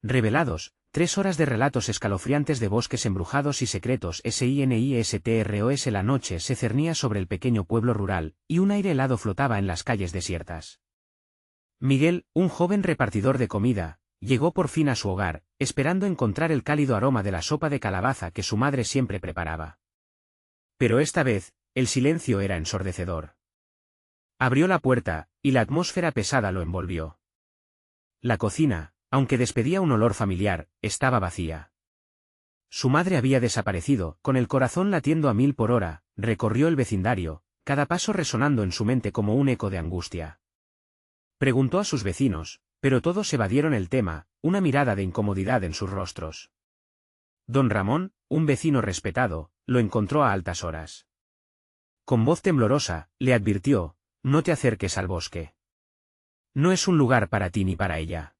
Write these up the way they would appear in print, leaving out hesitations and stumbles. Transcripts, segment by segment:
Revelados, 3 horas de relatos escalofriantes de bosques embrujados y secretos. SINISTROS. La noche se cernía sobre el pequeño pueblo rural, y un aire helado flotaba en las calles desiertas. Miguel, un joven repartidor de comida, llegó por fin a su hogar, esperando encontrar el cálido aroma de la sopa de calabaza que su madre siempre preparaba. Pero esta vez, el silencio era ensordecedor. Abrió la puerta, y la atmósfera pesada lo envolvió. La cocina, aunque despedía un olor familiar, estaba vacía. Su madre había desaparecido, con el corazón latiendo a 1000 por hora, recorrió el vecindario, cada paso resonando en su mente como un eco de angustia. Preguntó a sus vecinos, pero todos evadieron el tema, una mirada de incomodidad en sus rostros. Don Ramón, un vecino respetado, lo encontró a altas horas. Con voz temblorosa, le advirtió: no te acerques al bosque. No es un lugar para ti ni para ella.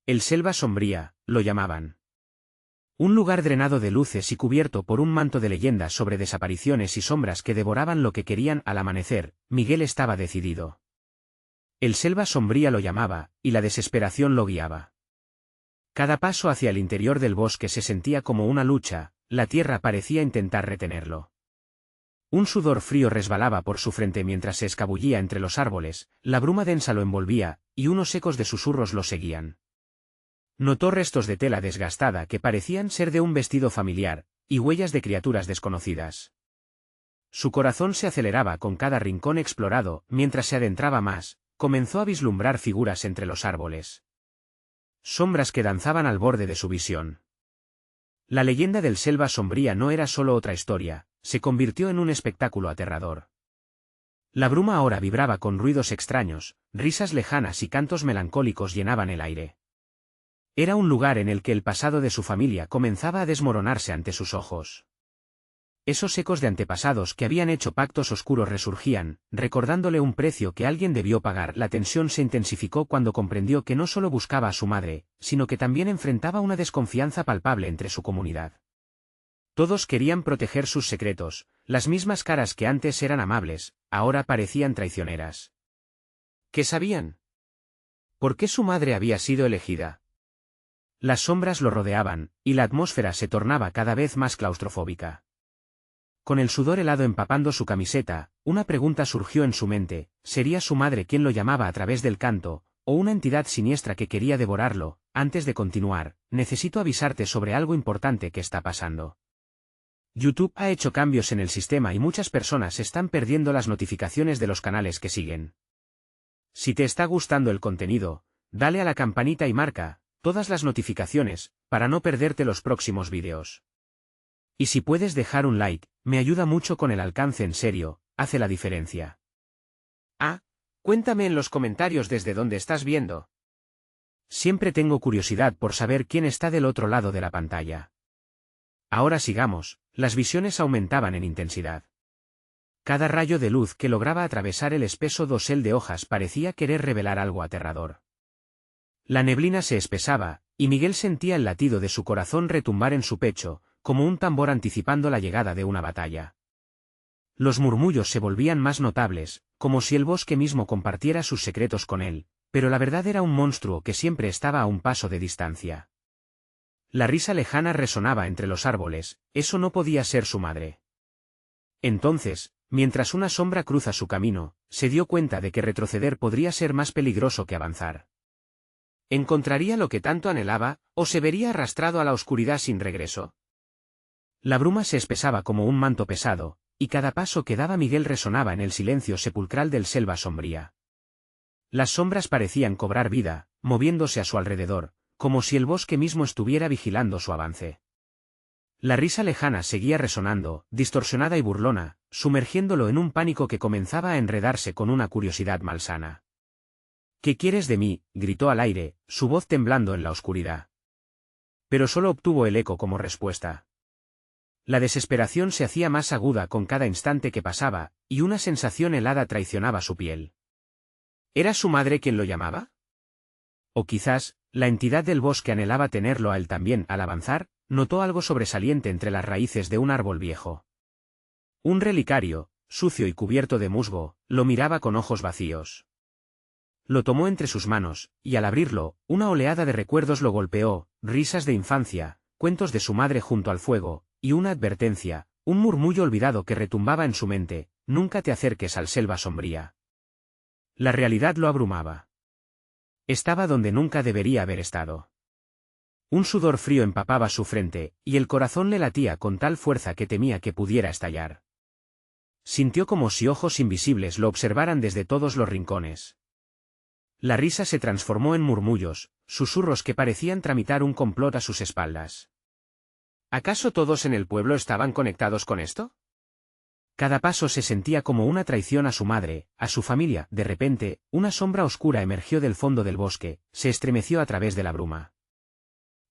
El Selva Sombría, lo llamaban. Un lugar drenado de luces y cubierto por un manto de leyendas sobre desapariciones y sombras que devoraban lo que querían. Al amanecer, Miguel estaba decidido. El Selva Sombría lo llamaba, y la desesperación lo guiaba. Cada paso hacia el interior del bosque se sentía como una lucha, la tierra parecía intentar retenerlo. Un sudor frío resbalaba por su frente mientras se escabullía entre los árboles, la bruma densa lo envolvía, y unos ecos de susurros lo seguían. Notó restos de tela desgastada que parecían ser de un vestido familiar, y huellas de criaturas desconocidas. Su corazón se aceleraba con cada rincón explorado. Mientras se adentraba más, comenzó a vislumbrar figuras entre los árboles. Sombras que danzaban al borde de su visión. La leyenda del Selva Sombría no era solo otra historia, se convirtió en un espectáculo aterrador. La bruma ahora vibraba con ruidos extraños, risas lejanas y cantos melancólicos llenaban el aire. Era un lugar en el que el pasado de su familia comenzaba a desmoronarse ante sus ojos. Esos ecos de antepasados que habían hecho pactos oscuros resurgían, recordándole un precio que alguien debió pagar. La tensión se intensificó cuando comprendió que no solo buscaba a su madre, sino que también enfrentaba una desconfianza palpable entre su comunidad. Todos querían proteger sus secretos, las mismas caras que antes eran amables, ahora parecían traicioneras. ¿Qué sabían? ¿Por qué su madre había sido elegida? Las sombras lo rodeaban, y la atmósfera se tornaba cada vez más claustrofóbica. Con el sudor helado empapando su camiseta, una pregunta surgió en su mente: ¿sería su madre quien lo llamaba a través del canto, o una entidad siniestra que quería devorarlo? Antes de continuar, necesito avisarte sobre algo importante que está pasando. YouTube ha hecho cambios en el sistema y muchas personas están perdiendo las notificaciones de los canales que siguen. Si te está gustando el contenido, dale a la campanita y marca todas las notificaciones, para no perderte los próximos vídeos. Y si puedes dejar un like, me ayuda mucho con el alcance. En serio, hace la diferencia. Cuéntame en los comentarios desde dónde estás viendo. Siempre tengo curiosidad por saber quién está del otro lado de la pantalla. Ahora sigamos, las visiones aumentaban en intensidad. Cada rayo de luz que lograba atravesar el espeso dosel de hojas parecía querer revelar algo aterrador. La neblina se espesaba, y Miguel sentía el latido de su corazón retumbar en su pecho, como un tambor anticipando la llegada de una batalla. Los murmullos se volvían más notables, como si el bosque mismo compartiera sus secretos con él, pero la verdad era un monstruo que siempre estaba a un paso de distancia. La risa lejana resonaba entre los árboles, eso no podía ser su madre. Entonces, mientras una sombra cruza su camino, se dio cuenta de que retroceder podría ser más peligroso que avanzar. ¿Encontraría lo que tanto anhelaba, o se vería arrastrado a la oscuridad sin regreso? La bruma se espesaba como un manto pesado, y cada paso que daba Miguel resonaba en el silencio sepulcral del Selva Sombría. Las sombras parecían cobrar vida, moviéndose a su alrededor, como si el bosque mismo estuviera vigilando su avance. La risa lejana seguía resonando, distorsionada y burlona, sumergiéndolo en un pánico que comenzaba a enredarse con una curiosidad malsana. ¿Qué quieres de mí?, gritó al aire, su voz temblando en la oscuridad. Pero solo obtuvo el eco como respuesta. La desesperación se hacía más aguda con cada instante que pasaba, y una sensación helada traicionaba su piel. ¿Era su madre quien lo llamaba? O quizás, la entidad del bosque anhelaba tenerlo a él también. Al avanzar, notó algo sobresaliente entre las raíces de un árbol viejo. Un relicario, sucio y cubierto de musgo, lo miraba con ojos vacíos. Lo tomó entre sus manos, y al abrirlo, una oleada de recuerdos lo golpeó, risas de infancia, cuentos de su madre junto al fuego, y una advertencia, un murmullo olvidado que retumbaba en su mente: nunca te acerques al selva sombría. La realidad lo abrumaba. Estaba donde nunca debería haber estado. Un sudor frío empapaba su frente, y el corazón le latía con tal fuerza que temía que pudiera estallar. Sintió como si ojos invisibles lo observaran desde todos los rincones. La risa se transformó en murmullos, susurros que parecían tramitar un complot a sus espaldas. ¿Acaso todos en el pueblo estaban conectados con esto? Cada paso se sentía como una traición a su madre, a su familia. De repente, una sombra oscura emergió del fondo del bosque, se estremeció a través de la bruma.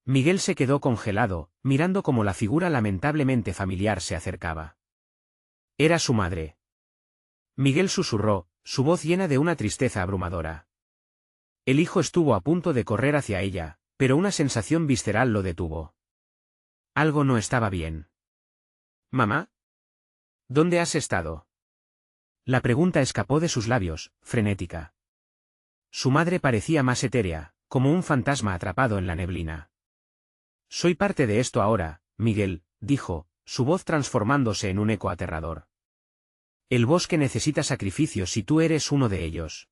Miguel se quedó congelado, mirando cómo la figura lamentablemente familiar se acercaba. Era su madre. Miguel susurró, su voz llena de una tristeza abrumadora. El hijo estuvo a punto de correr hacia ella, pero una sensación visceral lo detuvo. Algo no estaba bien. ¿Mamá? ¿Dónde has estado? La pregunta escapó de sus labios, frenética. Su madre parecía más etérea, como un fantasma atrapado en la neblina. Soy parte de esto ahora, Miguel, dijo, su voz transformándose en un eco aterrador. El bosque necesita sacrificios y tú eres uno de ellos.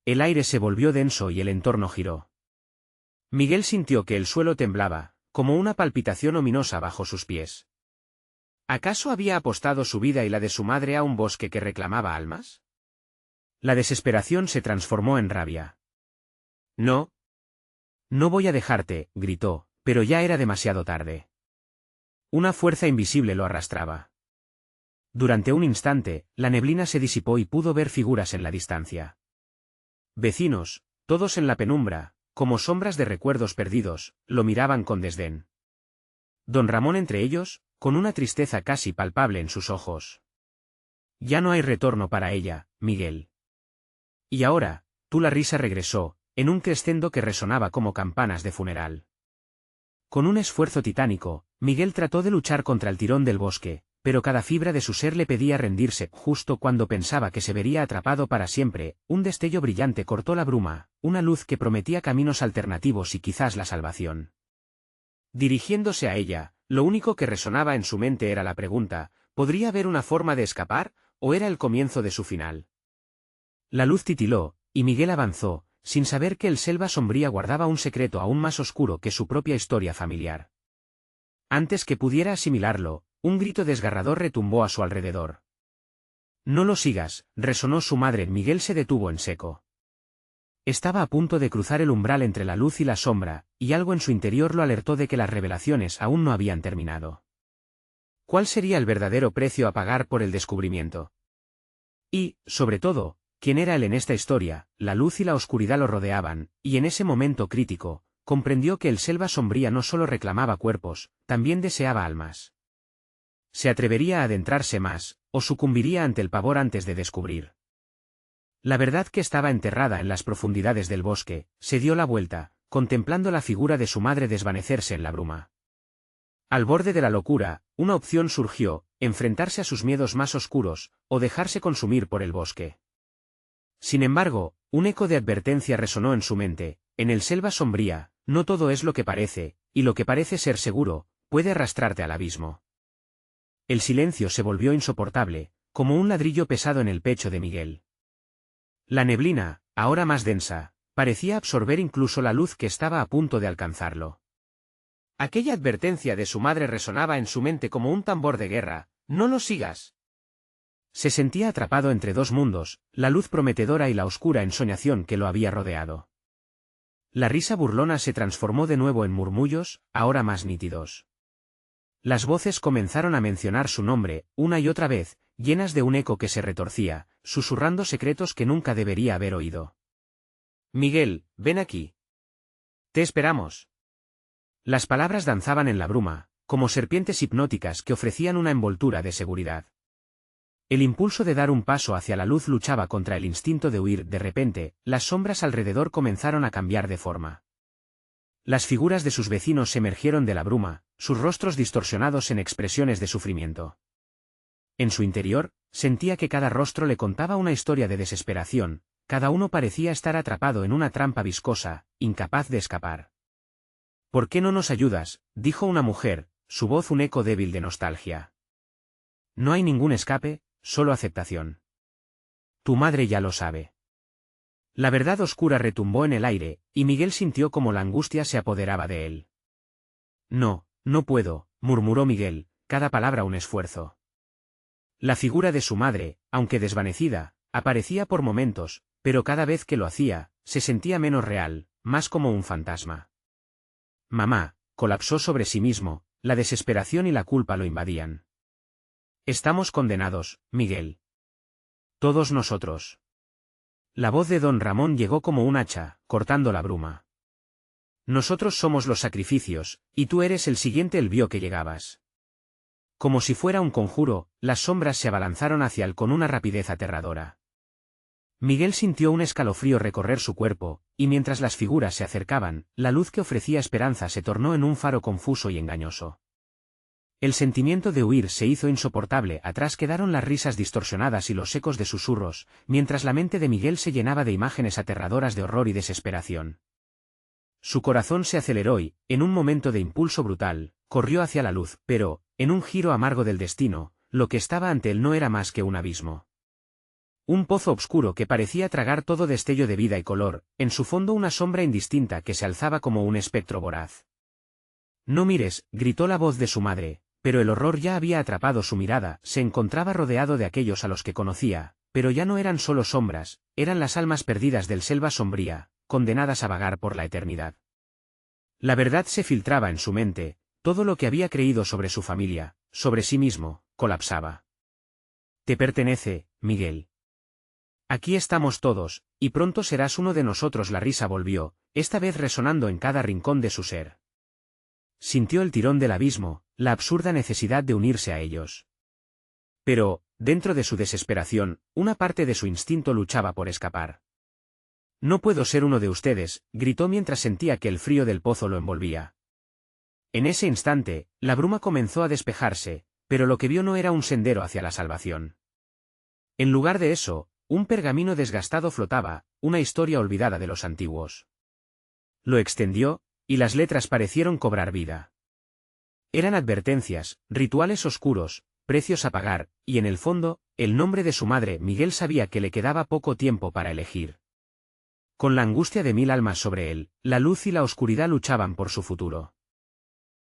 El aire se volvió denso y el entorno giró. Miguel sintió que el suelo temblaba, como una palpitación ominosa bajo sus pies. ¿Acaso había apostado su vida y la de su madre a un bosque que reclamaba almas? La desesperación se transformó en rabia. No. No voy a dejarte, gritó, pero ya era demasiado tarde. Una fuerza invisible lo arrastraba. Durante un instante, la neblina se disipó y pudo ver figuras en la distancia. Vecinos, todos en la penumbra, como sombras de recuerdos perdidos, lo miraban con desdén. Don Ramón entre ellos, con una tristeza casi palpable en sus ojos. Ya no hay retorno para ella, Miguel. Y ahora, la risa regresó, en un crescendo que resonaba como campanas de funeral. Con un esfuerzo titánico, Miguel trató de luchar contra el tirón del bosque, pero cada fibra de su ser le pedía rendirse. Justo cuando pensaba que se vería atrapado para siempre, un destello brillante cortó la bruma, una luz que prometía caminos alternativos y quizás la salvación. Dirigiéndose a ella, lo único que resonaba en su mente era la pregunta: ¿podría haber una forma de escapar, o era el comienzo de su final? La luz titiló, y Miguel avanzó, sin saber que el selva sombría guardaba un secreto aún más oscuro que su propia historia familiar. Antes que pudiera asimilarlo, un grito desgarrador retumbó a su alrededor. No lo sigas, resonó su madre. Miguel se detuvo en seco. Estaba a punto de cruzar el umbral entre la luz y la sombra, y algo en su interior lo alertó de que las revelaciones aún no habían terminado. ¿Cuál sería el verdadero precio a pagar por el descubrimiento? Y, sobre todo, ¿quién era él en esta historia? La luz y la oscuridad lo rodeaban, y en ese momento crítico, comprendió que el selva sombría no solo reclamaba cuerpos, también deseaba almas. ¿Se atrevería a adentrarse más, o sucumbiría ante el pavor antes de descubrir la verdad que estaba enterrada en las profundidades del bosque? Se dio la vuelta, contemplando la figura de su madre desvanecerse en la bruma. Al borde de la locura, una opción surgió: enfrentarse a sus miedos más oscuros, o dejarse consumir por el bosque. Sin embargo, un eco de advertencia resonó en su mente: en el selva sombría, no todo es lo que parece, y lo que parece ser seguro, puede arrastrarte al abismo. El silencio se volvió insoportable, como un ladrillo pesado en el pecho de Miguel. La neblina, ahora más densa, parecía absorber incluso la luz que estaba a punto de alcanzarlo. Aquella advertencia de su madre resonaba en su mente como un tambor de guerra: no lo sigas. Se sentía atrapado entre dos mundos, la luz prometedora y la oscura ensoñación que lo había rodeado. La risa burlona se transformó de nuevo en murmullos, ahora más nítidos. Las voces comenzaron a mencionar su nombre, una y otra vez, llenas de un eco que se retorcía, susurrando secretos que nunca debería haber oído. Miguel, ven aquí. Te esperamos. Las palabras danzaban en la bruma, como serpientes hipnóticas que ofrecían una envoltura de seguridad. El impulso de dar un paso hacia la luz luchaba contra el instinto de huir. De repente, las sombras alrededor comenzaron a cambiar de forma. Las figuras de sus vecinos emergieron de la bruma, sus rostros distorsionados en expresiones de sufrimiento. En su interior, sentía que cada rostro le contaba una historia de desesperación, cada uno parecía estar atrapado en una trampa viscosa, incapaz de escapar. ¿Por qué no nos ayudas?, dijo una mujer, su voz un eco débil de nostalgia. No hay ningún escape, solo aceptación. Tu madre ya lo sabe. La verdad oscura retumbó en el aire, y Miguel sintió como la angustia se apoderaba de él. No, no puedo, murmuró Miguel, cada palabra un esfuerzo. La figura de su madre, aunque desvanecida, aparecía por momentos, pero cada vez que lo hacía, se sentía menos real, más como un fantasma. Mamá, colapsó sobre sí mismo, la desesperación y la culpa lo invadían. Estamos condenados, Miguel. Todos nosotros. La voz de don Ramón llegó como un hacha, cortando la bruma. Nosotros somos los sacrificios, y tú eres el siguiente, él vio que llegabas. Como si fuera un conjuro, las sombras se abalanzaron hacia él con una rapidez aterradora. Miguel sintió un escalofrío recorrer su cuerpo, y mientras las figuras se acercaban, la luz que ofrecía esperanza se tornó en un faro confuso y engañoso. El sentimiento de huir se hizo insoportable, atrás quedaron las risas distorsionadas y los ecos de susurros, mientras la mente de Miguel se llenaba de imágenes aterradoras de horror y desesperación. Su corazón se aceleró y, en un momento de impulso brutal, corrió hacia la luz, pero, en un giro amargo del destino, lo que estaba ante él no era más que un abismo. Un pozo oscuro que parecía tragar todo destello de vida y color, en su fondo una sombra indistinta que se alzaba como un espectro voraz. No mires, gritó la voz de su madre, pero el horror ya había atrapado su mirada, se encontraba rodeado de aquellos a los que conocía, pero ya no eran solo sombras, eran las almas perdidas del selva sombría, condenadas a vagar por la eternidad. La verdad se filtraba en su mente, todo lo que había creído sobre su familia, sobre sí mismo, colapsaba. Te pertenece, Miguel. Aquí estamos todos, y pronto serás uno de nosotros. La risa volvió, esta vez resonando en cada rincón de su ser. Sintió el tirón del abismo, la absurda necesidad de unirse a ellos. Pero, dentro de su desesperación, una parte de su instinto luchaba por escapar. No puedo ser uno de ustedes, gritó mientras sentía que el frío del pozo lo envolvía. En ese instante, la bruma comenzó a despejarse, pero lo que vio no era un sendero hacia la salvación. En lugar de eso, un pergamino desgastado flotaba, una historia olvidada de los antiguos. Lo extendió, y las letras parecieron cobrar vida. Eran advertencias, rituales oscuros, precios a pagar, y en el fondo, el nombre de su madre. Miguel sabía que le quedaba poco tiempo para elegir. Con la angustia de 1000 almas sobre él, la luz y la oscuridad luchaban por su futuro.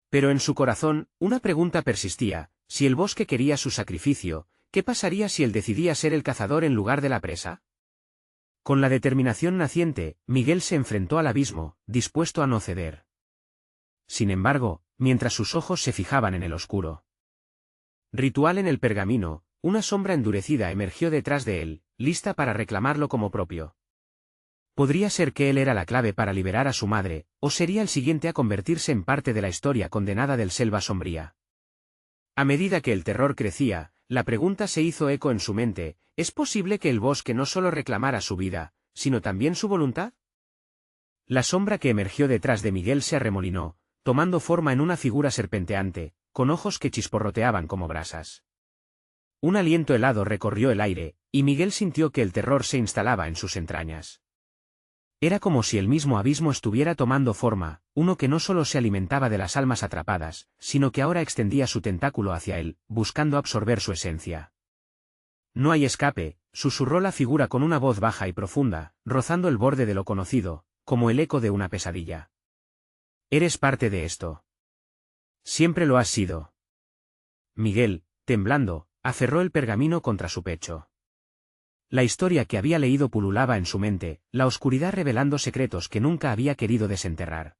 Pero en su corazón, una pregunta persistía: si el bosque quería su sacrificio, ¿qué pasaría si él decidía ser el cazador en lugar de la presa? Con la determinación naciente, Miguel se enfrentó al abismo, dispuesto a no ceder. Sin embargo, mientras sus ojos se fijaban en el oscuro ritual en el pergamino, una sombra endurecida emergió detrás de él, lista para reclamarlo como propio. Podría ser que él era la clave para liberar a su madre, o sería el siguiente a convertirse en parte de la historia condenada del selva sombría. A medida que el terror crecía, la pregunta se hizo eco en su mente: ¿es posible que el bosque no solo reclamara su vida, sino también su voluntad? La sombra que emergió detrás de Miguel se arremolinó, tomando forma en una figura serpenteante, con ojos que chisporroteaban como brasas. Un aliento helado recorrió el aire, y Miguel sintió que el terror se instalaba en sus entrañas. Era como si el mismo abismo estuviera tomando forma, uno que no solo se alimentaba de las almas atrapadas, sino que ahora extendía su tentáculo hacia él, buscando absorber su esencia. No hay escape, susurró la figura con una voz baja y profunda, rozando el borde de lo conocido, como el eco de una pesadilla. Eres parte de esto. Siempre lo has sido. Miguel, temblando, aferró el pergamino contra su pecho. La historia que había leído pululaba en su mente, la oscuridad revelando secretos que nunca había querido desenterrar.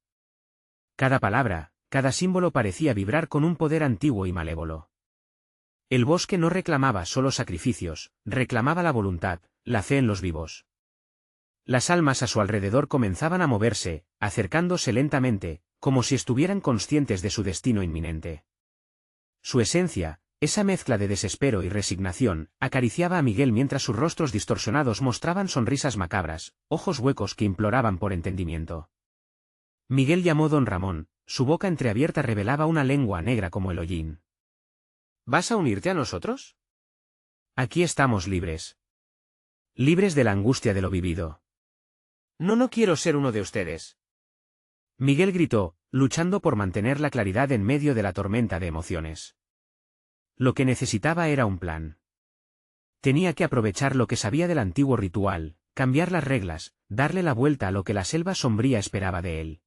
Cada palabra, cada símbolo parecía vibrar con un poder antiguo y malévolo. El bosque no reclamaba solo sacrificios, reclamaba la voluntad, la fe en los vivos. Las almas a su alrededor comenzaban a moverse, acercándose lentamente, como si estuvieran conscientes de su destino inminente. Su esencia, esa mezcla de desespero y resignación, acariciaba a Miguel mientras sus rostros distorsionados mostraban sonrisas macabras, ojos huecos que imploraban por entendimiento. Miguel llamó don Ramón, su boca entreabierta revelaba una lengua negra como el hollín. ¿Vas a unirte a nosotros? Aquí estamos libres. libres de la angustia de lo vivido. No quiero ser uno de ustedes. Miguel gritó, luchando por mantener la claridad en medio de la tormenta de emociones. Lo que necesitaba era un plan. Tenía que aprovechar lo que sabía del antiguo ritual, cambiar las reglas, darle la vuelta a lo que la selva sombría esperaba de él.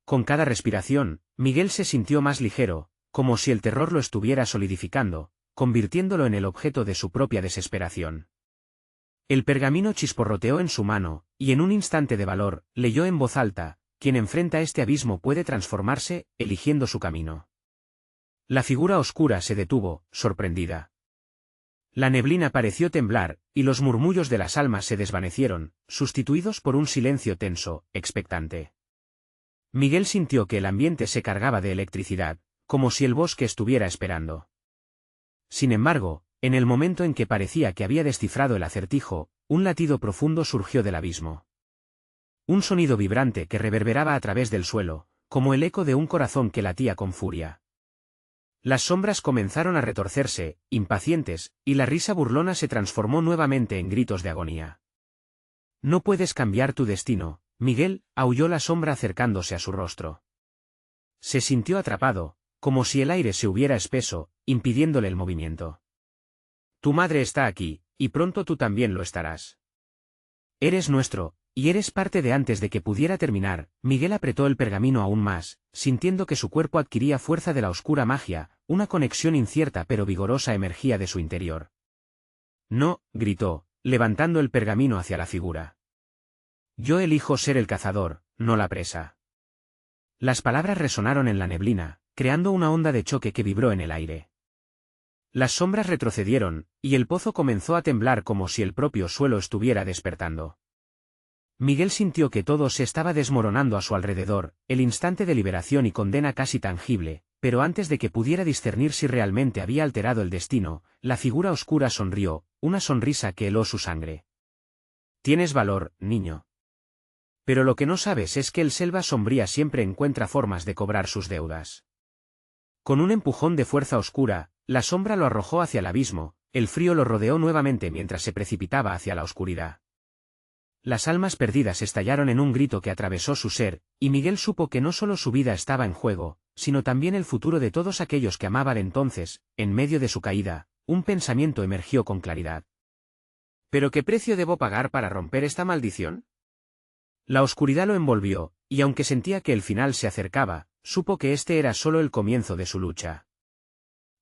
Con cada respiración, Miguel se sintió más ligero, como si el terror lo estuviera solidificando, convirtiéndolo en el objeto de su propia desesperación. El pergamino chisporroteó en su mano, y en un instante de valor, leyó en voz alta: quien enfrenta este abismo puede transformarse, eligiendo su camino. La figura oscura se detuvo, sorprendida. La neblina pareció temblar, y los murmullos de las almas se desvanecieron, sustituidos por un silencio tenso, expectante. Miguel sintió que el ambiente se cargaba de electricidad, como si el bosque estuviera esperando. Sin embargo, en el momento en que parecía que había descifrado el acertijo, un latido profundo surgió del abismo. Un sonido vibrante que reverberaba a través del suelo, como el eco de un corazón que latía con furia. Las sombras comenzaron a retorcerse, impacientes, y la risa burlona se transformó nuevamente en gritos de agonía. No puedes cambiar tu destino, Miguel, aulló la sombra acercándose a su rostro. Se sintió atrapado, como si el aire se hubiera espeso, impidiéndole el movimiento. Tu madre está aquí, y pronto tú también lo estarás. Eres nuestro, y eres parte de. Antes de que pudiera terminar, Miguel apretó el pergamino aún más, sintiendo que su cuerpo adquiría fuerza de la oscura magia, una conexión incierta pero vigorosa emergía de su interior. No, gritó, levantando el pergamino hacia la figura. Yo elijo ser el cazador, no la presa. Las palabras resonaron en la neblina, creando una onda de choque que vibró en el aire. Las sombras retrocedieron, y el pozo comenzó a temblar como si el propio suelo estuviera despertando. Miguel sintió que todo se estaba desmoronando a su alrededor, el instante de liberación y condena casi tangible, pero antes de que pudiera discernir si realmente había alterado el destino, la figura oscura sonrió, una sonrisa que heló su sangre. Tienes valor, niño. Pero lo que no sabes es que el selva sombría siempre encuentra formas de cobrar sus deudas. Con un empujón de fuerza oscura, la sombra lo arrojó hacia el abismo, el frío lo rodeó nuevamente mientras se precipitaba hacia la oscuridad. Las almas perdidas estallaron en un grito que atravesó su ser, y Miguel supo que no solo su vida estaba en juego, sino también el futuro de todos aquellos que amaban. Entonces, en medio de su caída, un pensamiento emergió con claridad. ¿Pero qué precio debo pagar para romper esta maldición? La oscuridad lo envolvió, y aunque sentía que el final se acercaba, supo que este era solo el comienzo de su lucha.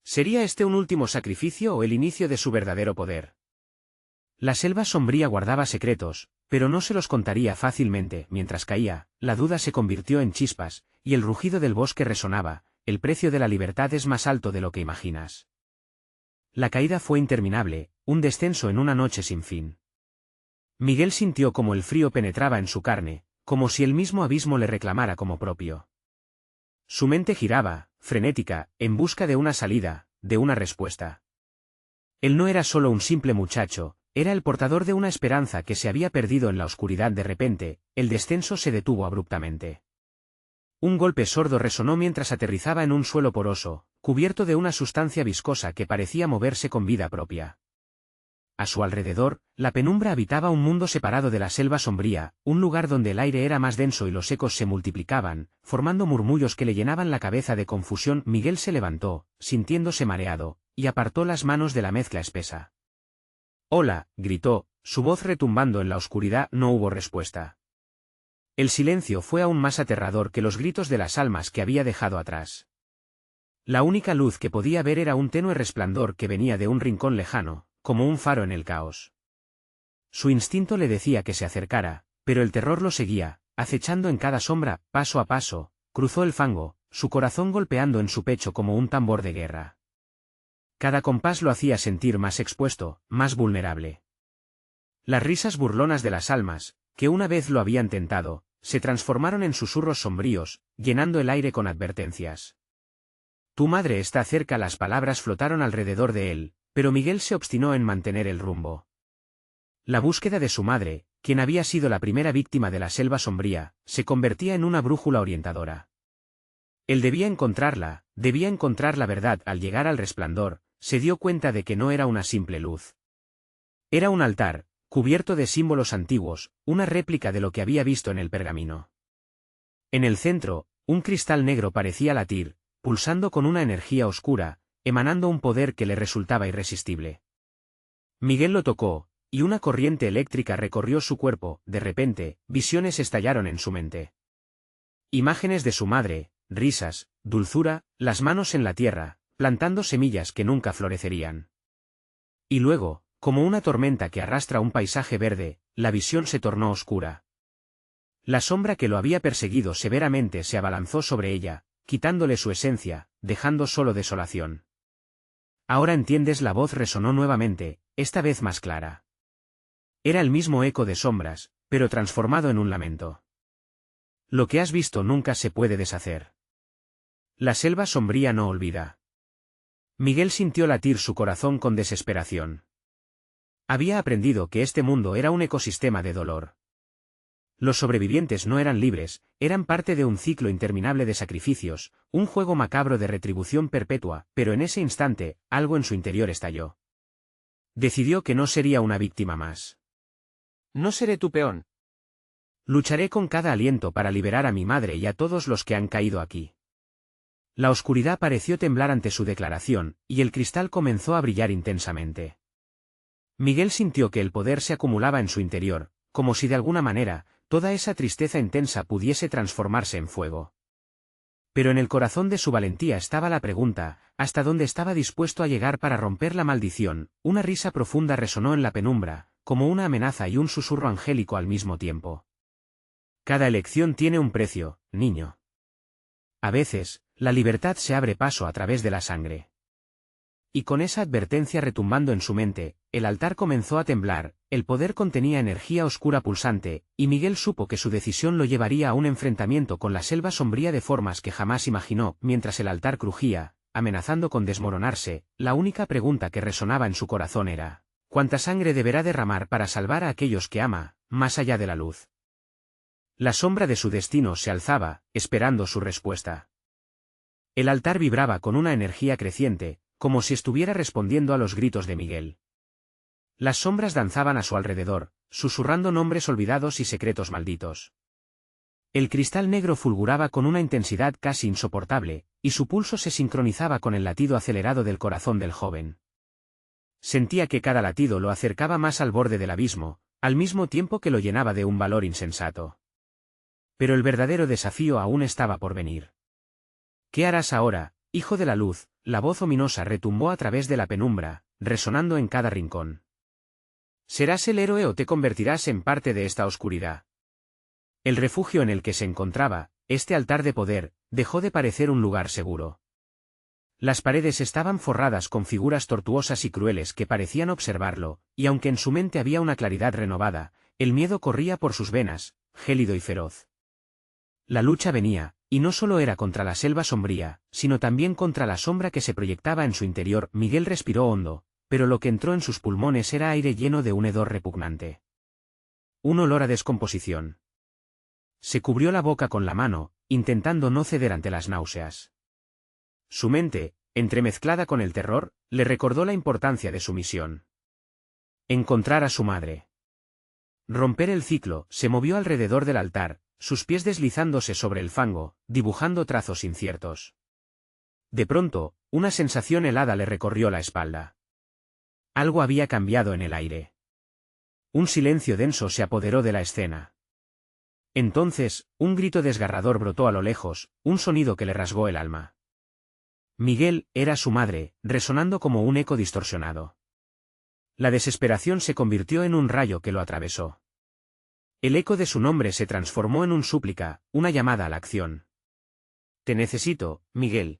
¿Sería este un último sacrificio o el inicio de su verdadero poder? La selva sombría guardaba secretos, pero no se los contaría fácilmente. Mientras caía, la duda se convirtió en chispas, y el rugido del bosque resonaba: el precio de la libertad es más alto de lo que imaginas. La caída fue interminable, un descenso en una noche sin fin. Miguel sintió como el frío penetraba en su carne, como si el mismo abismo le reclamara como propio. Su mente giraba, frenética, en busca de una salida, de una respuesta. Él no era solo un simple muchacho, era el portador de una esperanza que se había perdido en la oscuridad. De repente, el descenso se detuvo abruptamente. Un golpe sordo resonó mientras aterrizaba en un suelo poroso, cubierto de una sustancia viscosa que parecía moverse con vida propia. A su alrededor, la penumbra habitaba un mundo separado de la selva sombría, un lugar donde el aire era más denso y los ecos se multiplicaban, formando murmullos que le llenaban la cabeza de confusión. Miguel se levantó, sintiéndose mareado, y apartó las manos de la mezcla espesa. «Hola», gritó, su voz retumbando en la oscuridad. No hubo respuesta. El silencio fue aún más aterrador que los gritos de las almas que había dejado atrás. La única luz que podía ver era un tenue resplandor que venía de un rincón lejano, como un faro en el caos. Su instinto le decía que se acercara, pero el terror lo seguía, acechando en cada sombra. Paso a paso, cruzó el fango, su corazón golpeando en su pecho como un tambor de guerra. Cada compás lo hacía sentir más expuesto, más vulnerable. Las risas burlonas de las almas, que una vez lo habían tentado, se transformaron en susurros sombríos, llenando el aire con advertencias. Tu madre está cerca. Las palabras flotaron alrededor de él, pero Miguel se obstinó en mantener el rumbo. La búsqueda de su madre, quien había sido la primera víctima de la selva sombría, se convertía en una brújula orientadora. Él debía encontrar la verdad. Al llegar al resplandor, se dio cuenta de que no era una simple luz. Era un altar, cubierto de símbolos antiguos, una réplica de lo que había visto en el pergamino. En el centro, un cristal negro parecía latir, pulsando con una energía oscura, emanando un poder que le resultaba irresistible. Miguel lo tocó, y una corriente eléctrica recorrió su cuerpo. De repente, visiones estallaron en su mente. Imágenes de su madre, risas, dulzura, las manos en la tierra, plantando semillas que nunca florecerían. Y luego, como una tormenta que arrastra un paisaje verde, la visión se tornó oscura. La sombra que lo había perseguido severamente se abalanzó sobre ella, quitándole su esencia, dejando solo desolación. Ahora entiendes, la voz resonó nuevamente, esta vez más clara. Era el mismo eco de sombras, pero transformado en un lamento. Lo que has visto nunca se puede deshacer. La selva sombría no olvida. Miguel sintió latir su corazón con desesperación. Había aprendido que este mundo era un ecosistema de dolor. Los sobrevivientes no eran libres, eran parte de un ciclo interminable de sacrificios, un juego macabro de retribución perpetua, pero en ese instante, algo en su interior estalló. Decidió que no sería una víctima más. No seré tu peón. Lucharé con cada aliento para liberar a mi madre y a todos los que han caído aquí. La oscuridad pareció temblar ante su declaración, y el cristal comenzó a brillar intensamente. Miguel sintió que el poder se acumulaba en su interior, como si de alguna manera, toda esa tristeza intensa pudiese transformarse en fuego. Pero en el corazón de su valentía estaba la pregunta, ¿hasta dónde estaba dispuesto a llegar para romper la maldición? Una risa profunda resonó en la penumbra, como una amenaza y un susurro angélico al mismo tiempo. Cada elección tiene un precio, niño. A veces, la libertad se abre paso a través de la sangre. Y con esa advertencia retumbando en su mente, el altar comenzó a temblar, el poder contenía energía oscura pulsante, y Miguel supo que su decisión lo llevaría a un enfrentamiento con la selva sombría de formas que jamás imaginó. Mientras el altar crujía, amenazando con desmoronarse, la única pregunta que resonaba en su corazón era, ¿cuánta sangre deberá derramar para salvar a aquellos que ama, más allá de la luz? La sombra de su destino se alzaba, esperando su respuesta. El altar vibraba con una energía creciente, como si estuviera respondiendo a los gritos de Miguel. Las sombras danzaban a su alrededor, susurrando nombres olvidados y secretos malditos. El cristal negro fulguraba con una intensidad casi insoportable, y su pulso se sincronizaba con el latido acelerado del corazón del joven. Sentía que cada latido lo acercaba más al borde del abismo, al mismo tiempo que lo llenaba de un valor insensato. Pero el verdadero desafío aún estaba por venir. ¿Qué harás ahora, hijo de la luz? La voz ominosa retumbó a través de la penumbra, resonando en cada rincón. ¿Serás el héroe o te convertirás en parte de esta oscuridad? El refugio en el que se encontraba, este altar de poder, dejó de parecer un lugar seguro. Las paredes estaban forradas con figuras tortuosas y crueles que parecían observarlo, y aunque en su mente había una claridad renovada, el miedo corría por sus venas, gélido y feroz. La lucha venía, y no solo era contra la selva sombría, sino también contra la sombra que se proyectaba en su interior. Miguel respiró hondo, pero lo que entró en sus pulmones era aire lleno de un hedor repugnante. Un olor a descomposición. Se cubrió la boca con la mano, intentando no ceder ante las náuseas. Su mente, entremezclada con el terror, le recordó la importancia de su misión. Encontrar a su madre. Romper el ciclo. Se movió alrededor del altar, sus pies deslizándose sobre el fango, dibujando trazos inciertos. De pronto, una sensación helada le recorrió la espalda. Algo había cambiado en el aire. Un silencio denso se apoderó de la escena. Entonces, un grito desgarrador brotó a lo lejos, un sonido que le rasgó el alma. Miguel, era su madre, resonando como un eco distorsionado. La desesperación se convirtió en un rayo que lo atravesó. El eco de su nombre se transformó en una súplica, una llamada a la acción. Te necesito, Miguel.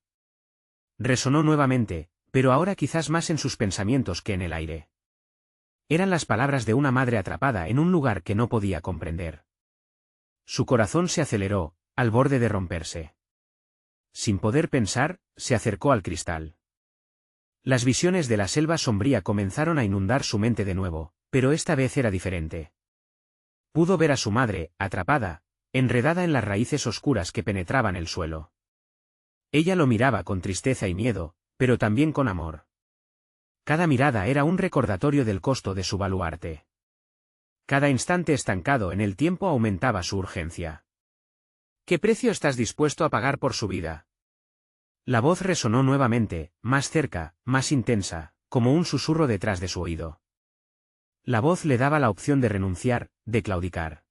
Resonó nuevamente, pero ahora quizás más en sus pensamientos que en el aire. Eran las palabras de una madre atrapada en un lugar que no podía comprender. Su corazón se aceleró, al borde de romperse. Sin poder pensar, se acercó al cristal. Las visiones de la selva sombría comenzaron a inundar su mente de nuevo, pero esta vez era diferente. Pudo ver a su madre, atrapada, enredada en las raíces oscuras que penetraban el suelo. Ella lo miraba con tristeza y miedo, pero también con amor. Cada mirada era un recordatorio del costo de su baluarte. Cada instante estancado en el tiempo aumentaba su urgencia. ¿Qué precio estás dispuesto a pagar por su vida? La voz resonó nuevamente, más cerca, más intensa, como un susurro detrás de su oído. La voz le daba la opción de renunciar, de claudicar.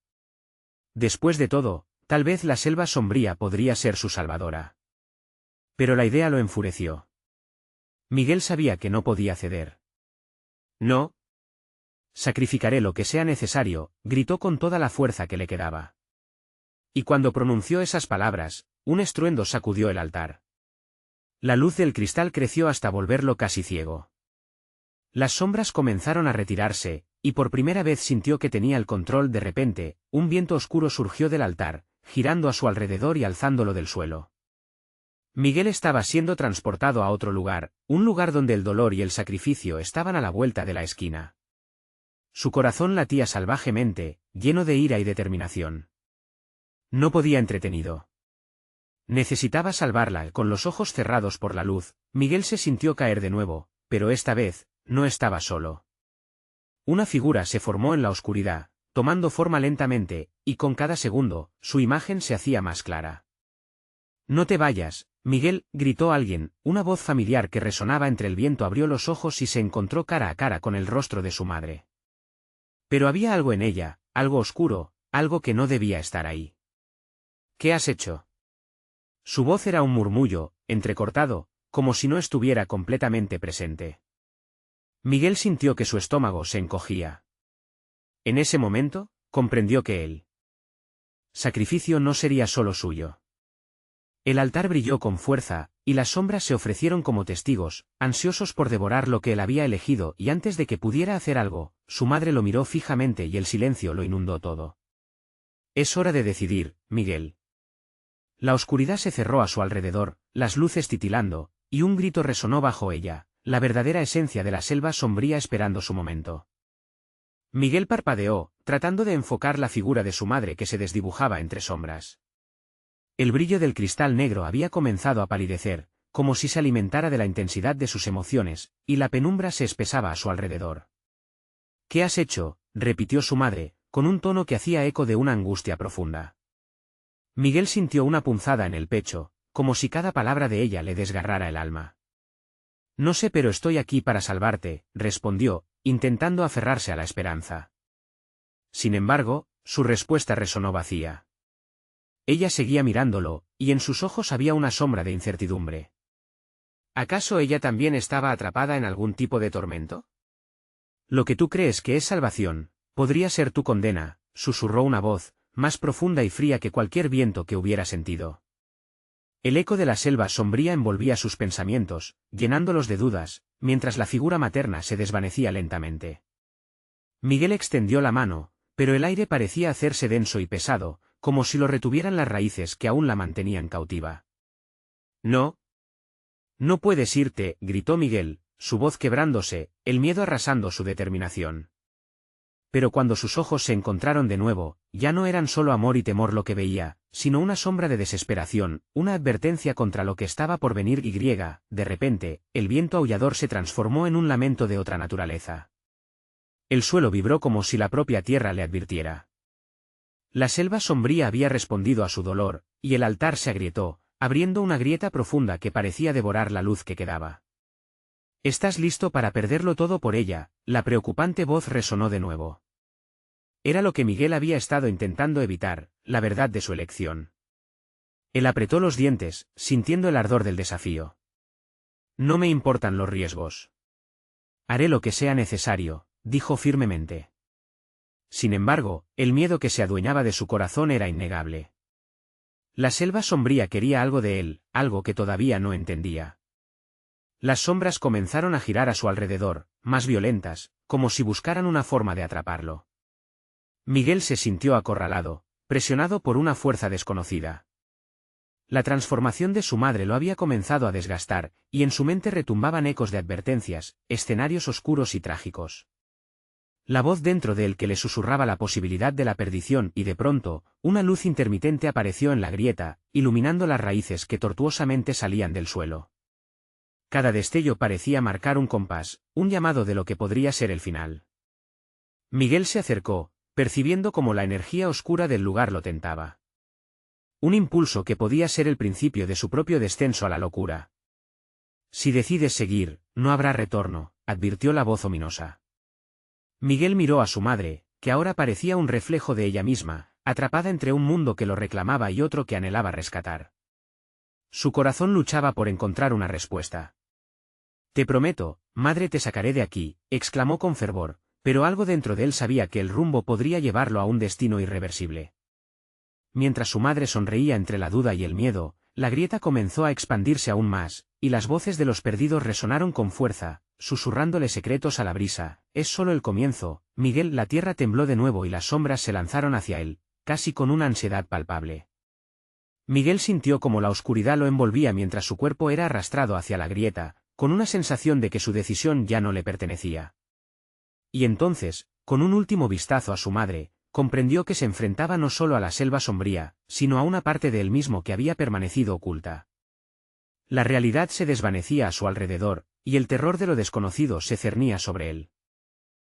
Después de todo, tal vez la selva sombría podría ser su salvadora. Pero la idea lo enfureció. Miguel sabía que no podía ceder. No. Sacrificaré lo que sea necesario, gritó con toda la fuerza que le quedaba. Y cuando pronunció esas palabras, un estruendo sacudió el altar. La luz del cristal creció hasta volverlo casi ciego. Las sombras comenzaron a retirarse, y por primera vez sintió que tenía el control. De repente, un viento oscuro surgió del altar, girando a su alrededor y alzándolo del suelo. Miguel estaba siendo transportado a otro lugar, un lugar donde el dolor y el sacrificio estaban a la vuelta de la esquina. Su corazón latía salvajemente, lleno de ira y determinación. No podía entretenido. Necesitaba salvarla. Con los ojos cerrados por la luz, Miguel se sintió caer de nuevo, pero esta vez, no estaba solo. Una figura se formó en la oscuridad, tomando forma lentamente, y con cada segundo, su imagen se hacía más clara. «No te vayas, Miguel», gritó alguien. Una voz familiar que resonaba entre el viento abrió los ojos y se encontró cara a cara con el rostro de su madre. Pero había algo en ella, algo oscuro, algo que no debía estar ahí. «¿Qué has hecho?». Su voz era un murmullo, entrecortado, como si no estuviera completamente presente. Miguel sintió que su estómago se encogía. En ese momento, comprendió que el sacrificio no sería solo suyo. El altar brilló con fuerza, y las sombras se ofrecieron como testigos, ansiosos por devorar lo que él había elegido, y antes de que pudiera hacer algo, su madre lo miró fijamente y el silencio lo inundó todo. «Es hora de decidir, Miguel». La oscuridad se cerró a su alrededor, las luces titilando, y un grito resonó bajo ella, la verdadera esencia de la selva sombría esperando su momento. Miguel parpadeó, tratando de enfocar la figura de su madre que se desdibujaba entre sombras. El brillo del cristal negro había comenzado a palidecer, como si se alimentara de la intensidad de sus emociones, y la penumbra se espesaba a su alrededor. «¿Qué has hecho?», repitió su madre, con un tono que hacía eco de una angustia profunda. Miguel sintió una punzada en el pecho, como si cada palabra de ella le desgarrara el alma. «No sé, pero estoy aquí para salvarte», respondió, intentando aferrarse a la esperanza. Sin embargo, su respuesta resonó vacía. Ella seguía mirándolo, y en sus ojos había una sombra de incertidumbre. ¿Acaso ella también estaba atrapada en algún tipo de tormento? «Lo que tú crees que es salvación, podría ser tu condena», susurró una voz, más profunda y fría que cualquier viento que hubiera sentido. El eco de la selva sombría envolvía sus pensamientos, llenándolos de dudas, mientras la figura materna se desvanecía lentamente. Miguel extendió la mano, pero el aire parecía hacerse denso y pesado, como si lo retuvieran las raíces que aún la mantenían cautiva. «No. No puedes irte», gritó Miguel, su voz quebrándose, el miedo arrasando su determinación. Pero cuando sus ojos se encontraron de nuevo, ya no eran solo amor y temor lo que veía, sino una sombra de desesperación, una advertencia contra lo que estaba por venir. De repente, el viento aullador se transformó en un lamento de otra naturaleza. El suelo vibró como si la propia tierra le advirtiera. La selva sombría había respondido a su dolor, y el altar se agrietó, abriendo una grieta profunda que parecía devorar la luz que quedaba. «¿Estás listo para perderlo todo por ella?», la preocupante voz resonó de nuevo. Era lo que Miguel había estado intentando evitar, la verdad de su elección. Él apretó los dientes, sintiendo el ardor del desafío. «No me importan los riesgos. Haré lo que sea necesario», dijo firmemente. Sin embargo, el miedo que se adueñaba de su corazón era innegable. La selva sombría quería algo de él, algo que todavía no entendía. Las sombras comenzaron a girar a su alrededor, más violentas, como si buscaran una forma de atraparlo. Miguel se sintió acorralado, presionado por una fuerza desconocida. La transformación de su madre lo había comenzado a desgastar, y en su mente retumbaban ecos de advertencias, escenarios oscuros y trágicos. La voz dentro de él que le susurraba la posibilidad de la perdición y de pronto, una luz intermitente apareció en la grieta, iluminando las raíces que tortuosamente salían del suelo. Cada destello parecía marcar un compás, un llamado de lo que podría ser el final. Miguel se acercó, percibiendo cómo la energía oscura del lugar lo tentaba. Un impulso que podía ser el principio de su propio descenso a la locura. Si decides seguir, no habrá retorno, advirtió la voz ominosa. Miguel miró a su madre, que ahora parecía un reflejo de ella misma, atrapada entre un mundo que lo reclamaba y otro que anhelaba rescatar. Su corazón luchaba por encontrar una respuesta. Te prometo, madre, te sacaré de aquí, exclamó con fervor, pero algo dentro de él sabía que el rumbo podría llevarlo a un destino irreversible. Mientras su madre sonreía entre la duda y el miedo, la grieta comenzó a expandirse aún más, y las voces de los perdidos resonaron con fuerza, susurrándole secretos a la brisa. Es solo el comienzo, Miguel. La tierra tembló de nuevo y las sombras se lanzaron hacia él, casi con una ansiedad palpable. Miguel sintió como la oscuridad lo envolvía mientras su cuerpo era arrastrado hacia la grieta, con una sensación de que su decisión ya no le pertenecía. Y entonces, con un último vistazo a su madre, comprendió que se enfrentaba no solo a la selva sombría, sino a una parte de él mismo que había permanecido oculta. La realidad se desvanecía a su alrededor, y el terror de lo desconocido se cernía sobre él.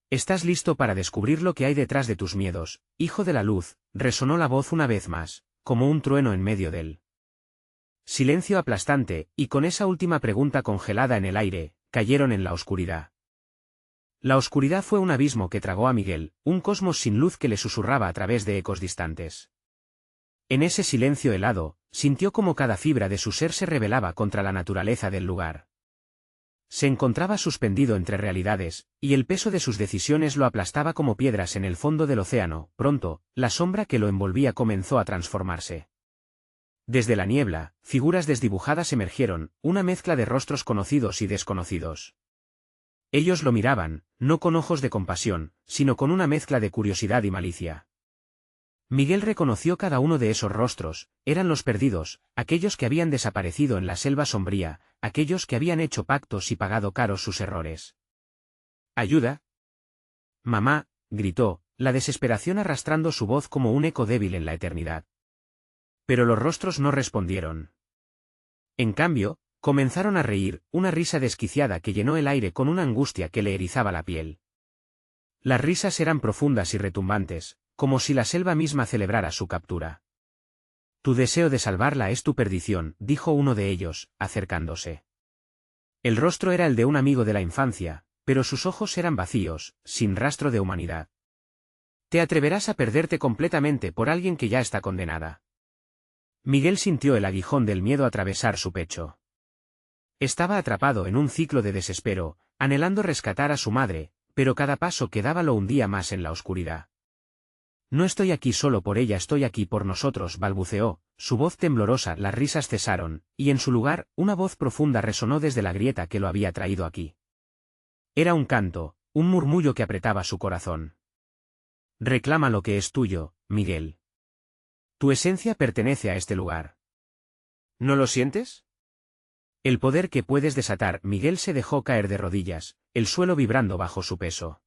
«¿Estás listo para descubrir lo que hay detrás de tus miedos, hijo de la luz?», resonó la voz una vez más, como un trueno en medio de él. Silencio aplastante, y con esa última pregunta congelada en el aire, cayeron en la oscuridad. La oscuridad fue un abismo que tragó a Miguel, un cosmos sin luz que le susurraba a través de ecos distantes. En ese silencio helado, sintió como cada fibra de su ser se rebelaba contra la naturaleza del lugar. Se encontraba suspendido entre realidades, y el peso de sus decisiones lo aplastaba como piedras en el fondo del océano. Pronto, la sombra que lo envolvía comenzó a transformarse. Desde la niebla, figuras desdibujadas emergieron, una mezcla de rostros conocidos y desconocidos. Ellos lo miraban, no con ojos de compasión, sino con una mezcla de curiosidad y malicia. Miguel reconoció cada uno de esos rostros. Eran los perdidos, aquellos que habían desaparecido en la selva sombría, aquellos que habían hecho pactos y pagado caros sus errores. «¿Ayuda?» «Mamá», gritó, la desesperación arrastrando su voz como un eco débil en la eternidad. Pero los rostros no respondieron. En cambio, comenzaron a reír, una risa desquiciada que llenó el aire con una angustia que le erizaba la piel. Las risas eran profundas y retumbantes, como si la selva misma celebrara su captura. «Tu deseo de salvarla es tu perdición», dijo uno de ellos, acercándose. El rostro era el de un amigo de la infancia, pero sus ojos eran vacíos, sin rastro de humanidad. «Te atreverás a perderte completamente por alguien que ya está condenada». Miguel sintió el aguijón del miedo atravesar su pecho. Estaba atrapado en un ciclo de desespero, anhelando rescatar a su madre, pero cada paso que daba lo hundía más en la oscuridad. «No estoy aquí solo por ella, estoy aquí por nosotros», balbuceó, su voz temblorosa. Las risas cesaron, y en su lugar, una voz profunda resonó desde la grieta que lo había traído aquí. Era un canto, un murmullo que apretaba su corazón. «Reclama lo que es tuyo, Miguel. Tu esencia pertenece a este lugar. ¿No lo sientes?» El poder que puedes desatar. Miguel se dejó caer de rodillas, el suelo vibrando bajo su peso.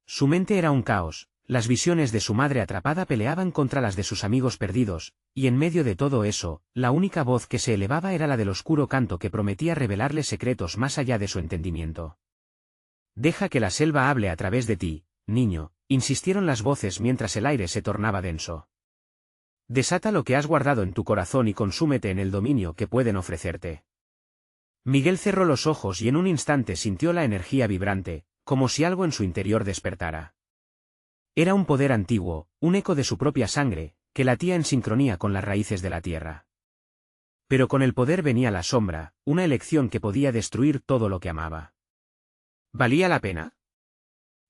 Su mente era un caos. Las visiones de su madre atrapada peleaban contra las de sus amigos perdidos, y en medio de todo eso, la única voz que se elevaba era la del oscuro canto que prometía revelarle secretos más allá de su entendimiento. «Deja que la selva hable a través de ti, niño», insistieron las voces mientras el aire se tornaba denso. «Desata lo que has guardado en tu corazón y consúmete en el dominio que pueden ofrecerte». Miguel cerró los ojos y en un instante sintió la energía vibrante, como si algo en su interior despertara. Era un poder antiguo, un eco de su propia sangre, que latía en sincronía con las raíces de la tierra. Pero con el poder venía la sombra, una elección que podía destruir todo lo que amaba. ¿Valía la pena?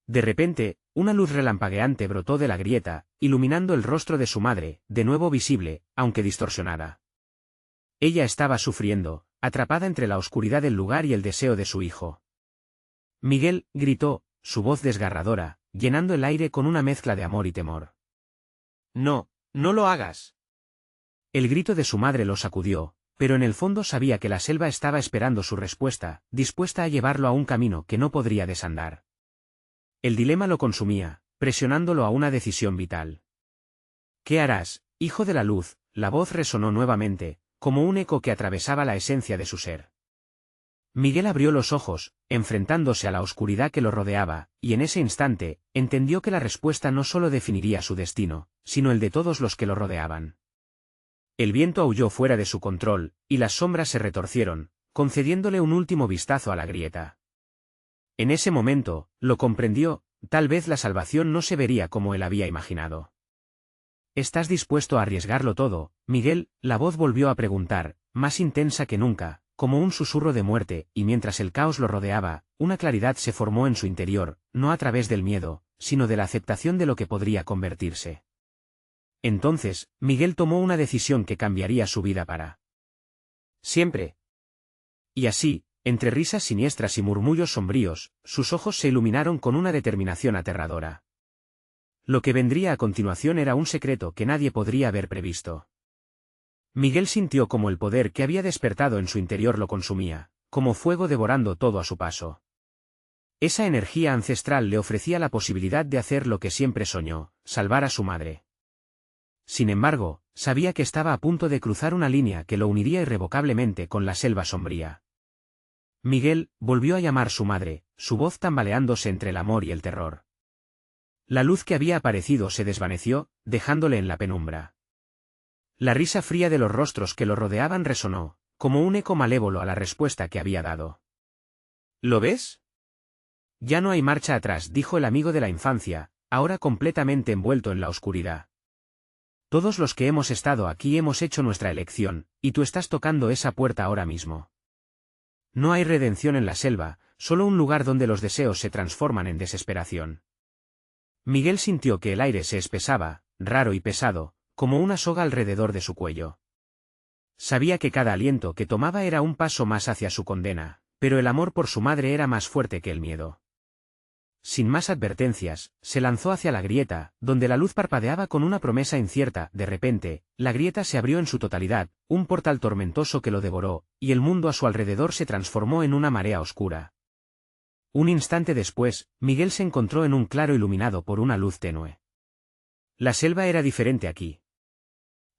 De repente, una luz relampagueante brotó de la grieta, iluminando el rostro de su madre, de nuevo visible, aunque distorsionada. Ella estaba sufriendo, atrapada entre la oscuridad del lugar y el deseo de su hijo. «Miguel», gritó, su voz desgarradora, llenando el aire con una mezcla de amor y temor. «No, no lo hagas». El grito de su madre lo sacudió, pero en el fondo sabía que la selva estaba esperando su respuesta, dispuesta a llevarlo a un camino que no podría desandar. El dilema lo consumía, presionándolo a una decisión vital. «¿Qué harás, hijo de la luz?», la voz resonó nuevamente, como un eco que atravesaba la esencia de su ser. Miguel abrió los ojos, enfrentándose a la oscuridad que lo rodeaba, y en ese instante, entendió que la respuesta no solo definiría su destino, sino el de todos los que lo rodeaban. El viento aulló fuera de su control, y las sombras se retorcieron, concediéndole un último vistazo a la grieta. En ese momento, lo comprendió, tal vez la salvación no se vería como él había imaginado. ¿Estás dispuesto a arriesgarlo todo, Miguel? La voz volvió a preguntar, más intensa que nunca, como un susurro de muerte, y mientras el caos lo rodeaba, una claridad se formó en su interior, no a través del miedo, sino de la aceptación de lo que podría convertirse. Entonces, Miguel tomó una decisión que cambiaría su vida para siempre. Y así, entre risas siniestras y murmullos sombríos, sus ojos se iluminaron con una determinación aterradora. Lo que vendría a continuación era un secreto que nadie podría haber previsto. Miguel sintió como el poder que había despertado en su interior lo consumía, como fuego devorando todo a su paso. Esa energía ancestral le ofrecía la posibilidad de hacer lo que siempre soñó, salvar a su madre. Sin embargo, sabía que estaba a punto de cruzar una línea que lo uniría irrevocablemente con la selva sombría. Miguel volvió a llamar su madre, su voz tambaleándose entre el amor y el terror. La luz que había aparecido se desvaneció, dejándole en la penumbra. La risa fría de los rostros que lo rodeaban resonó, como un eco malévolo a la respuesta que había dado. ¿Lo ves? Ya no hay marcha atrás, dijo el amigo de la infancia, ahora completamente envuelto en la oscuridad. Todos los que hemos estado aquí hemos hecho nuestra elección, y tú estás tocando esa puerta ahora mismo. No hay redención en la selva, solo un lugar donde los deseos se transforman en desesperación. Miguel sintió que el aire se espesaba, raro y pesado, como una soga alrededor de su cuello. Sabía que cada aliento que tomaba era un paso más hacia su condena, pero el amor por su madre era más fuerte que el miedo. Sin más advertencias, se lanzó hacia la grieta, donde la luz parpadeaba con una promesa incierta. De repente, la grieta se abrió en su totalidad, un portal tormentoso que lo devoró, y el mundo a su alrededor se transformó en una marea oscura. Un instante después, Miguel se encontró en un claro iluminado por una luz tenue. La selva era diferente aquí.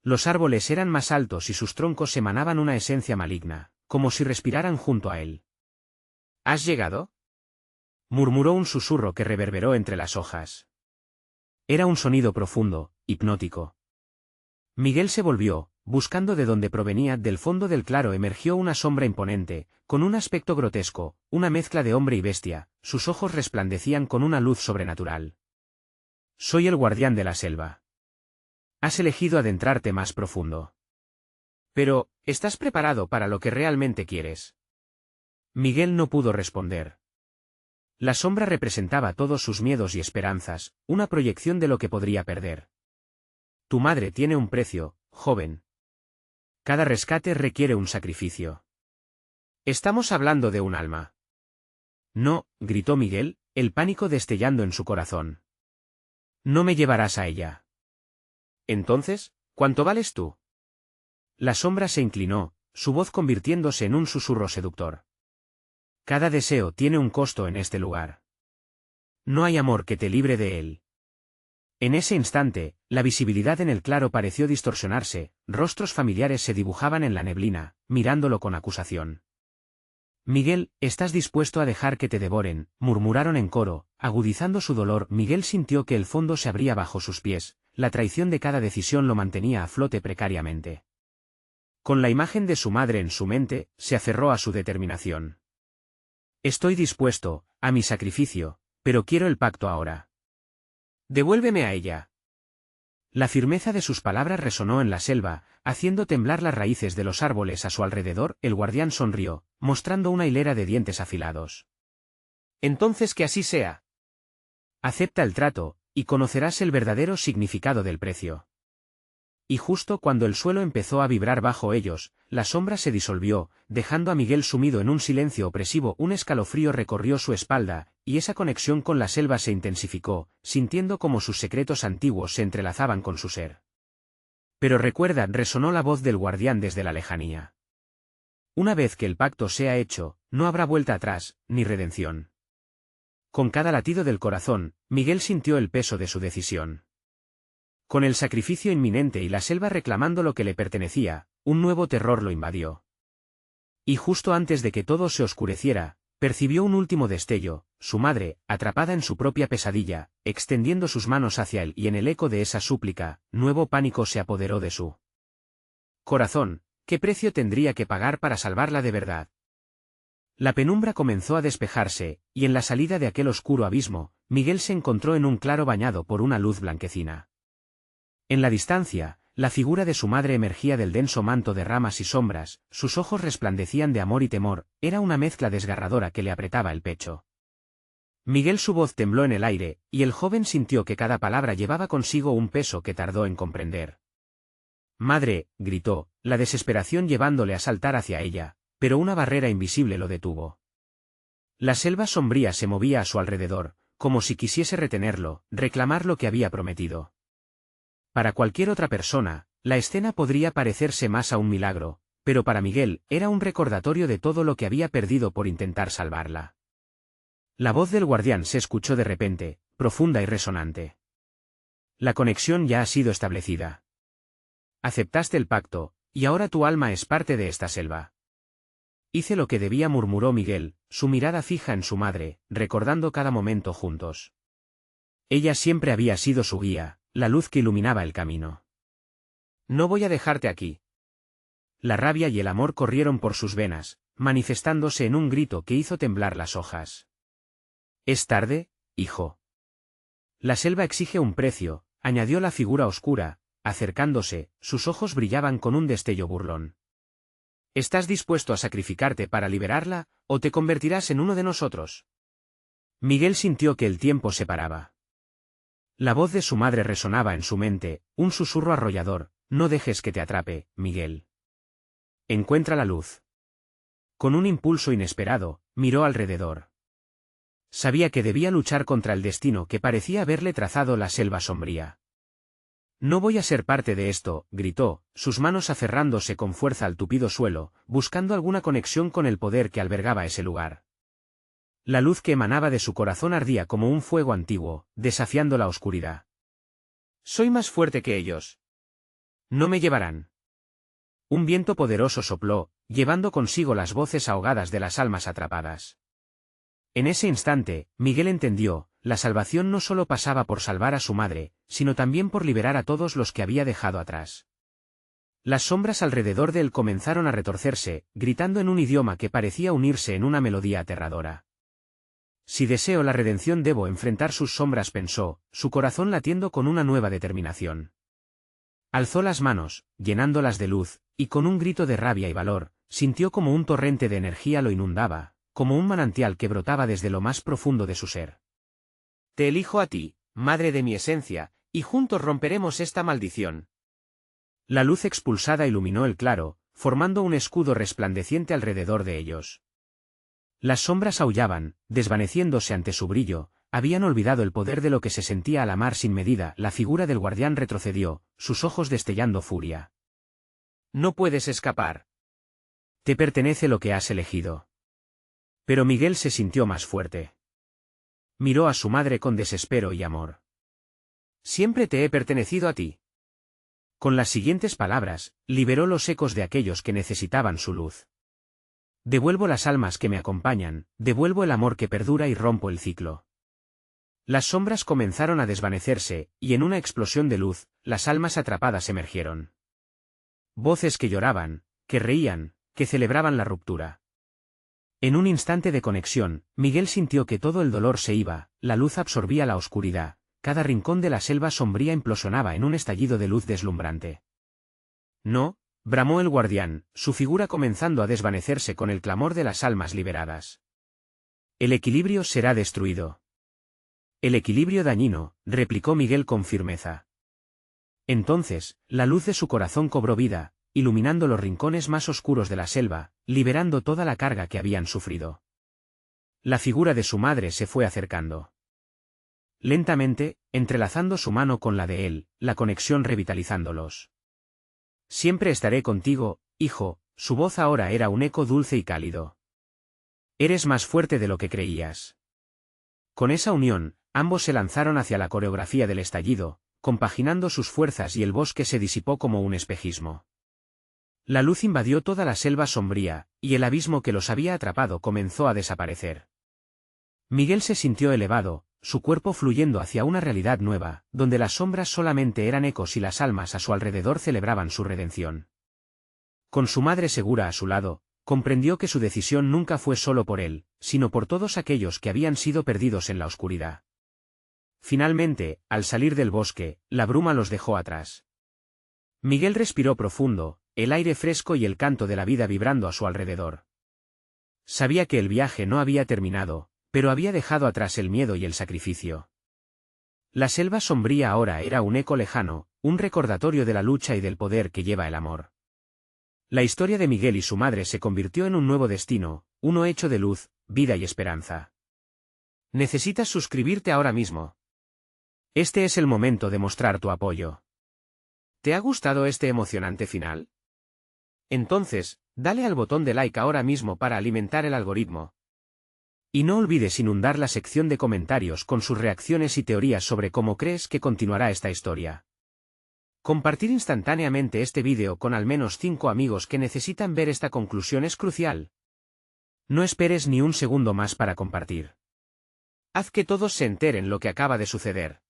Los árboles eran más altos y sus troncos emanaban una esencia maligna, como si respiraran junto a él. ¿Has llegado?, murmuró un susurro que reverberó entre las hojas. Era un sonido profundo, hipnótico. Miguel se volvió, buscando de dónde provenía. Del fondo del claro emergió una sombra imponente, con un aspecto grotesco, una mezcla de hombre y bestia, sus ojos resplandecían con una luz sobrenatural. Soy el guardián de la selva. Has elegido adentrarte más profundo. Pero, ¿estás preparado para lo que realmente quieres? Miguel no pudo responder. La sombra representaba todos sus miedos y esperanzas, una proyección de lo que podría perder. Tu madre tiene un precio, joven. Cada rescate requiere un sacrificio. Estamos hablando de un alma. No, gritó Miguel, el pánico destellando en su corazón. No me llevarás a ella. Entonces, ¿cuánto vales tú? La sombra se inclinó, su voz convirtiéndose en un susurro seductor. Cada deseo tiene un costo en este lugar. No hay amor que te libre de él. En ese instante, la visibilidad en el claro pareció distorsionarse, rostros familiares se dibujaban en la neblina, mirándolo con acusación. Miguel, ¿estás dispuesto a dejar que te devoren?, murmuraron en coro, agudizando su dolor. Miguel sintió que el fondo se abría bajo sus pies, la traición de cada decisión lo mantenía a flote precariamente. Con la imagen de su madre en su mente, se aferró a su determinación. Estoy dispuesto a mi sacrificio, pero quiero el pacto ahora. Devuélveme a ella. La firmeza de sus palabras resonó en la selva, haciendo temblar las raíces de los árboles a su alrededor. El guardián sonrió, mostrando una hilera de dientes afilados. Entonces que así sea. Acepta el trato, y conocerás el verdadero significado del precio. Y justo cuando el suelo empezó a vibrar bajo ellos, la sombra se disolvió, dejando a Miguel sumido en un silencio opresivo. Un escalofrío recorrió su espalda, y esa conexión con la selva se intensificó, sintiendo como sus secretos antiguos se entrelazaban con su ser. Pero recuerda, resonó la voz del guardián desde la lejanía. Una vez que el pacto sea hecho, no habrá vuelta atrás, ni redención. Con cada latido del corazón, Miguel sintió el peso de su decisión. Con el sacrificio inminente y la selva reclamando lo que le pertenecía, un nuevo terror lo invadió. Y justo antes de que todo se oscureciera, percibió un último destello, su madre, atrapada en su propia pesadilla, extendiendo sus manos hacia él, y en el eco de esa súplica, nuevo pánico se apoderó de su corazón. ¿Qué precio tendría que pagar para salvarla de verdad? La penumbra comenzó a despejarse, y en la salida de aquel oscuro abismo, Miguel se encontró en un claro bañado por una luz blanquecina. En la distancia, la figura de su madre emergía del denso manto de ramas y sombras, sus ojos resplandecían de amor y temor, era una mezcla desgarradora que le apretaba el pecho. Miguel, su voz tembló en el aire, y el joven sintió que cada palabra llevaba consigo un peso que tardó en comprender. «Madre», gritó, la desesperación llevándole a saltar hacia ella, pero una barrera invisible lo detuvo. La selva sombría se movía a su alrededor, como si quisiese retenerlo, reclamar lo que había prometido. Para cualquier otra persona, la escena podría parecerse más a un milagro, pero para Miguel era un recordatorio de todo lo que había perdido por intentar salvarla. La voz del guardián se escuchó de repente, profunda y resonante. «La conexión ya ha sido establecida. Aceptaste el pacto, y ahora tu alma es parte de esta selva». «Hice lo que debía», murmuró Miguel, su mirada fija en su madre, recordando cada momento juntos. Ella siempre había sido su guía, la luz que iluminaba el camino. «No voy a dejarte aquí». La rabia y el amor corrieron por sus venas, manifestándose en un grito que hizo temblar las hojas. «Es tarde, hijo. La selva exige un precio», añadió la figura oscura, acercándose, sus ojos brillaban con un destello burlón. «¿Estás dispuesto a sacrificarte para liberarla, o te convertirás en uno de nosotros?» Miguel sintió que el tiempo se paraba. La voz de su madre resonaba en su mente, un susurro arrollador: «No dejes que te atrape, Miguel. Encuentra la luz». Con un impulso inesperado, miró alrededor. Sabía que debía luchar contra el destino que parecía haberle trazado la selva sombría. «No voy a ser parte de esto», gritó, sus manos aferrándose con fuerza al tupido suelo, buscando alguna conexión con el poder que albergaba ese lugar. La luz que emanaba de su corazón ardía como un fuego antiguo, desafiando la oscuridad. «Soy más fuerte que ellos. No me llevarán». Un viento poderoso sopló, llevando consigo las voces ahogadas de las almas atrapadas. En ese instante, Miguel entendió, la salvación no solo pasaba por salvar a su madre, sino también por liberar a todos los que había dejado atrás. Las sombras alrededor de él comenzaron a retorcerse, gritando en un idioma que parecía unirse en una melodía aterradora. «Si deseo la redención debo enfrentar sus sombras», pensó, su corazón latiendo con una nueva determinación. Alzó las manos, llenándolas de luz, y con un grito de rabia y valor, sintió como un torrente de energía lo inundaba, como un manantial que brotaba desde lo más profundo de su ser. «Te elijo a ti, madre de mi esencia, y juntos romperemos esta maldición». La luz expulsada iluminó el claro, formando un escudo resplandeciente alrededor de ellos. Las sombras aullaban, desvaneciéndose ante su brillo, habían olvidado el poder de lo que se sentía al amar sin medida. La figura del guardián retrocedió, sus ojos destellando furia. «No puedes escapar. Te pertenece lo que has elegido». Pero Miguel se sintió más fuerte. Miró a su madre con desespero y amor. «Siempre te he pertenecido a ti». Con las siguientes palabras, liberó los ecos de aquellos que necesitaban su luz. «Devuelvo las almas que me acompañan, devuelvo el amor que perdura y rompo el ciclo». Las sombras comenzaron a desvanecerse, y en una explosión de luz, las almas atrapadas emergieron. Voces que lloraban, que reían, que celebraban la ruptura. En un instante de conexión, Miguel sintió que todo el dolor se iba, la luz absorbía la oscuridad, cada rincón de la selva sombría implosionaba en un estallido de luz deslumbrante. «No», bramó el guardián, su figura comenzando a desvanecerse con el clamor de las almas liberadas. «El equilibrio será destruido». «El equilibrio dañino», replicó Miguel con firmeza. Entonces, la luz de su corazón cobró vida, iluminando los rincones más oscuros de la selva, liberando toda la carga que habían sufrido. La figura de su madre se fue acercando. Lentamente, entrelazando su mano con la de él, la conexión revitalizándolos. «Siempre estaré contigo, hijo», su voz ahora era un eco dulce y cálido. «Eres más fuerte de lo que creías». Con esa unión, ambos se lanzaron hacia la coreografía del estallido, compaginando sus fuerzas y el bosque se disipó como un espejismo. La luz invadió toda la selva sombría, y el abismo que los había atrapado comenzó a desaparecer. Miguel se sintió elevado, su cuerpo fluyendo hacia una realidad nueva, donde las sombras solamente eran ecos y las almas a su alrededor celebraban su redención. Con su madre segura a su lado, comprendió que su decisión nunca fue solo por él, sino por todos aquellos que habían sido perdidos en la oscuridad. Finalmente, al salir del bosque, la bruma los dejó atrás. Miguel respiró profundo, el aire fresco y el canto de la vida vibrando a su alrededor. Sabía que el viaje no había terminado, pero había dejado atrás el miedo y el sacrificio. La selva sombría ahora era un eco lejano, un recordatorio de la lucha y del poder que lleva el amor. La historia de Miguel y su madre se convirtió en un nuevo destino, uno hecho de luz, vida y esperanza. Necesitas suscribirte ahora mismo. Este es el momento de mostrar tu apoyo. ¿Te ha gustado este emocionante final? Entonces, dale al botón de like ahora mismo para alimentar el algoritmo. Y no olvides inundar la sección de comentarios con sus reacciones y teorías sobre cómo crees que continuará esta historia. Compartir instantáneamente este vídeo con al menos 5 amigos que necesitan ver esta conclusión es crucial. No esperes ni un segundo más para compartir. Haz que todos se enteren lo que acaba de suceder.